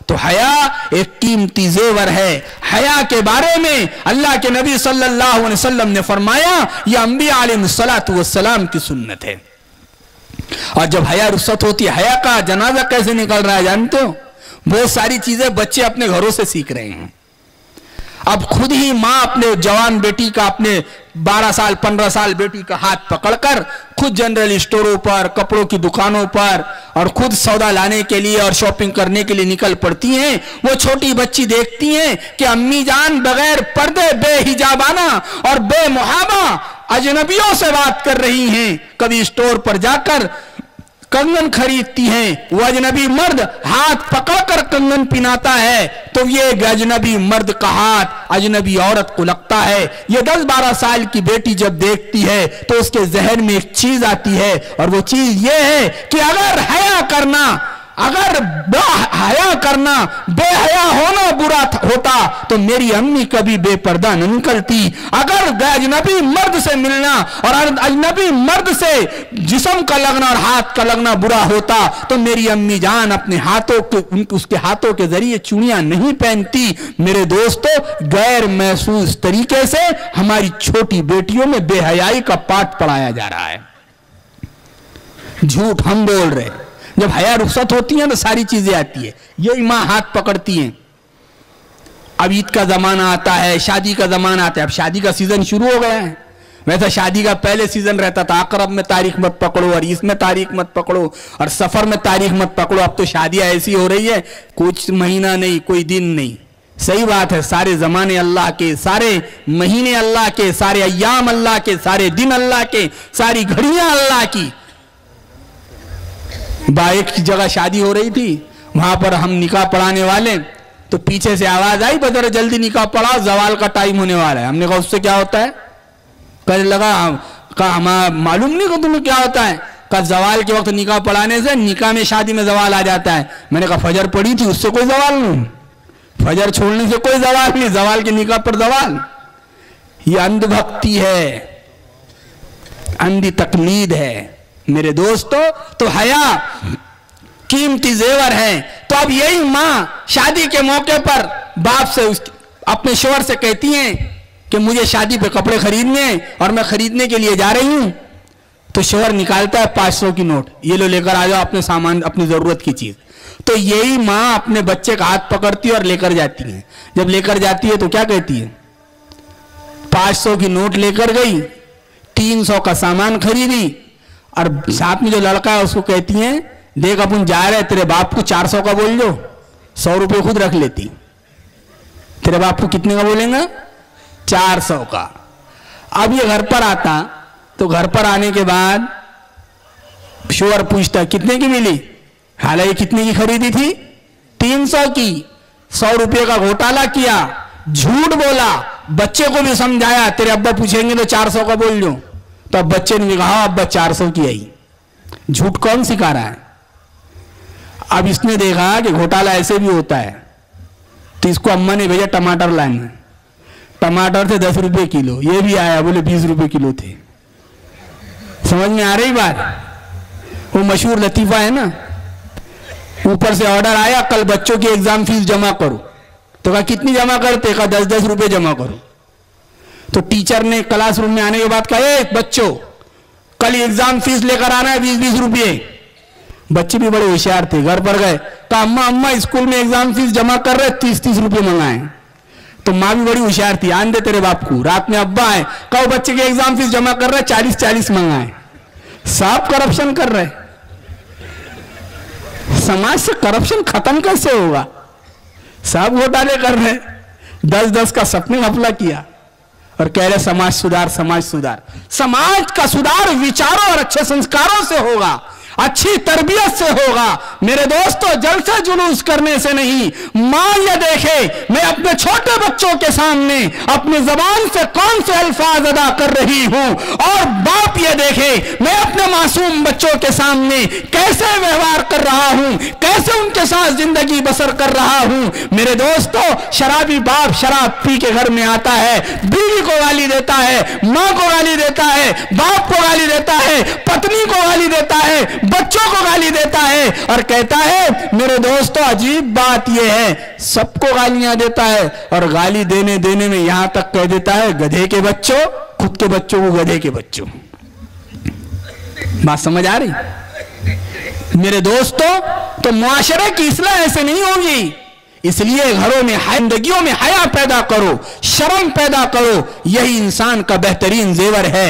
तो हया एक कीमती जेवर है। हया के बारे में अल्लाह के नबी सल्लल्लाहु अलैहि वसल्लम ने फरमाया यह अंबिया अलैहिस्सलातु वस्सलाम की सुन्नत है। और जब हया रुखसत होती है, हया का जनाजा कैसे निकल रहा है जानते हो? बहुत सारी चीजें बच्चे अपने घरों से सीख रहे हैं। अब खुद ही माँ अपने जवान बेटी का, अपने 12 साल 15 साल बेटी का हाथ पकड़कर खुद जनरल स्टोरों पर, कपड़ों की दुकानों पर और खुद सौदा लाने के लिए और शॉपिंग करने के लिए निकल पड़ती हैं। वो छोटी बच्ची देखती हैं कि अम्मी जान बगैर पर्दे, बेहिजाबाना और बेमुहाबा अजनबियों से बात कर रही हैं। कभी स्टोर पर जाकर कंगन खरीदती हैं, वो अजनबी मर्द हाथ पकड़कर कंगन पिनाता है, तो ये अजनबी मर्द का हाथ अजनबी औरत को लगता है। ये 10-12 साल की बेटी जब देखती है तो उसके जहन में एक चीज आती है, और वो चीज ये है कि अगर हया करना, अगर हया करना, बेहया होना बुरा होता तो मेरी अम्मी कभी बेपर्दा न निकलती। अगर अजनबी मर्द से मिलना और अजनबी मर्द से जिस्म का लगना और हाथ का लगना बुरा होता तो मेरी अम्मी जान अपने हाथों के, उसके हाथों के जरिए चूड़ियां नहीं पहनती। मेरे दोस्तों, गैर महसूस तरीके से हमारी छोटी बेटियों में बेहयाई का पाठ पढ़ाया जा रहा है। झूठ हम बोल रहे। जब हया रुखसत होती है तो सारी चीजें आती है। यही माँ हाथ पकड़ती हैं। अब ईद का जमाना आता है, शादी का जमाना आता है। अब शादी का सीजन शुरू हो गया है। वैसे शादी का पहले सीजन रहता था, अकरब में तारीख मत पकड़ो और इसमें तारीख मत पकड़ो और सफर में तारीख मत पकड़ो। अब तो शादियां ऐसी हो रही है, कुछ महीना नहीं, कोई दिन नहीं। सही बात है, सारे जमाने अल्लाह के, सारे महीने अल्लाह के, सारे अय्याम अल्लाह के, सारे दिन अल्लाह के, सारी घड़ियां अल्लाह की। एक जगह शादी हो रही थी, वहां पर हम निकाह पढ़ाने वाले, तो पीछे से आवाज आई, बदर जल्दी निकाह पढ़ाओ, जवाल का टाइम होने वाला है। हमने कहा उससे क्या होता है? कहने लगा, कहा हमारा मालूम नहीं कि तुम्हें क्या होता है? कहा जवाल के वक्त निकाह पढ़ाने से निकाह में शादी में जवाल आ जाता है। मैंने कहा फजर पढ़ी थी, उससे कोई जवाल नहीं, फजर छोड़ने से कोई जवाल नहीं, जवाल के निकाह पर जवाल। ये अंधभक्ति है, अंधी तकलीद है मेरे दोस्तों। तो हया कीमती जेवर है। तो अब यही माँ शादी के मौके पर बाप से अपने शोहर से कहती हैं कि मुझे शादी पे कपड़े खरीदने और मैं खरीदने के लिए जा रही हूं। तो शोहर निकालता है 500 की नोट, ये लो लेकर आ जाओ अपने सामान, अपनी जरूरत की चीज। तो यही माँ अपने बच्चे का हाथ पकड़ती है और लेकर जाती है। जब लेकर जाती है तो क्या कहती है? 500 की नोट लेकर गई, 300 का सामान खरीदी, और साथ में जो लड़का है उसको कहती हैं देख अपन जा रहे, तेरे बाप को 400 का बोल दो, 100 रुपये खुद रख लेती। तेरे बाप को कितने का बोलेंगे? 400 का। अब ये घर पर आता, तो घर पर आने के बाद शोहर पूछता कितने की मिली? हालांकि कितने की खरीदी थी? 300 की। 100 रुपये का घोटाला किया, झूठ बोला, बच्चे को भी समझाया, तेरे अब्बा पूछेंगे तो 400 का बोल दो। तो अब बच्चे ने कहा अब्बा 400 की आई। झूठ कौन सिखा रहा है? अब इसने देखा कि घोटाला ऐसे भी होता है, तो इसको अम्मा ने भेजा टमाटर लाने। टमाटर थे 10 रुपये किलो, ये भी आया, बोले 20 रुपये किलो थे। समझ में आ रही बात? वो मशहूर लतीफा है ना, ऊपर से ऑर्डर आया कल बच्चों की एग्जाम फीस जमा करो। तो कहा कितनी जमा करते? कहा 10-10 रुपये जमा करो। तो टीचर ने क्लासरूम में आने के बाद कहा बच्चों कल एग्जाम फीस लेकर आना है 20-20 रुपये। बच्चे भी बड़े होशियार थे, घर पर गए, कहा अम्मा अम्मा स्कूल में एग्जाम फीस जमा कर रहे, 30-30 रुपये मंगाए। तो माँ भी बड़ी होशियार थी, आन दे तेरे बाप को। रात में अब्बा आए, कहो बच्चे के एग्जाम फीस जमा कर रहे, 40-40 मंगाए। सब करप्शन कर रहे। समाज से करप्शन खत्म कैसे होगा? सब घोटाले कर रहे। 10-10 का सपने घपला किया और कह रहे समाज सुधार, समाज सुधार। समाज का सुधार विचारों और अच्छे संस्कारों से होगा, अच्छी तरबियत से होगा। मेरे दोस्तों, जलसा जुलूस करने से नहीं। मां ये देखे मैं अपने छोटे बच्चों के सामने अपनी जबान से कौन से अल्फाज अदा कर रही हूं, और बाप ये देखे मैं अपने मासूम बच्चों के सामने कैसे व्यवहार कर रहा हूं, कैसे उनके साथ जिंदगी बसर कर रहा हूं। मेरे दोस्तों, शराबी बाप शराब पी के घर में आता है, बीवी को गाली देता है, मां को गाली देता है, बाप को गाली देता है, पत्नी को गाली देता है, बच्चों को गाली देता है, और कहता है मेरे दोस्तों अजीब बात यह है, सबको गालियां देता है और गाली देने देने में यहां तक कह देता है गधे के बच्चों, खुद के बच्चों को गधे के बच्चों। बात समझ आ रही मेरे दोस्तों? तो मुआशरे की इस्लाह ऐसे नहीं होगी। इसलिए घरों में, जिंदगियों में हया पैदा करो, शर्म पैदा करो, यही इंसान का बेहतरीन जेवर है।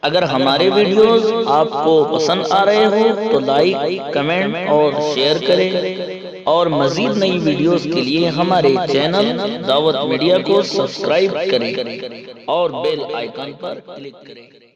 अगर हमारे वीडियोस आपको पसंद आ रहे हो तो लाइक, कमेंट और शेयर करें और मजीद नई वीडियोस के लिए हमारे चैनल दावत मीडिया को सब्सक्राइब करें और बेल आइकन पर क्लिक करें।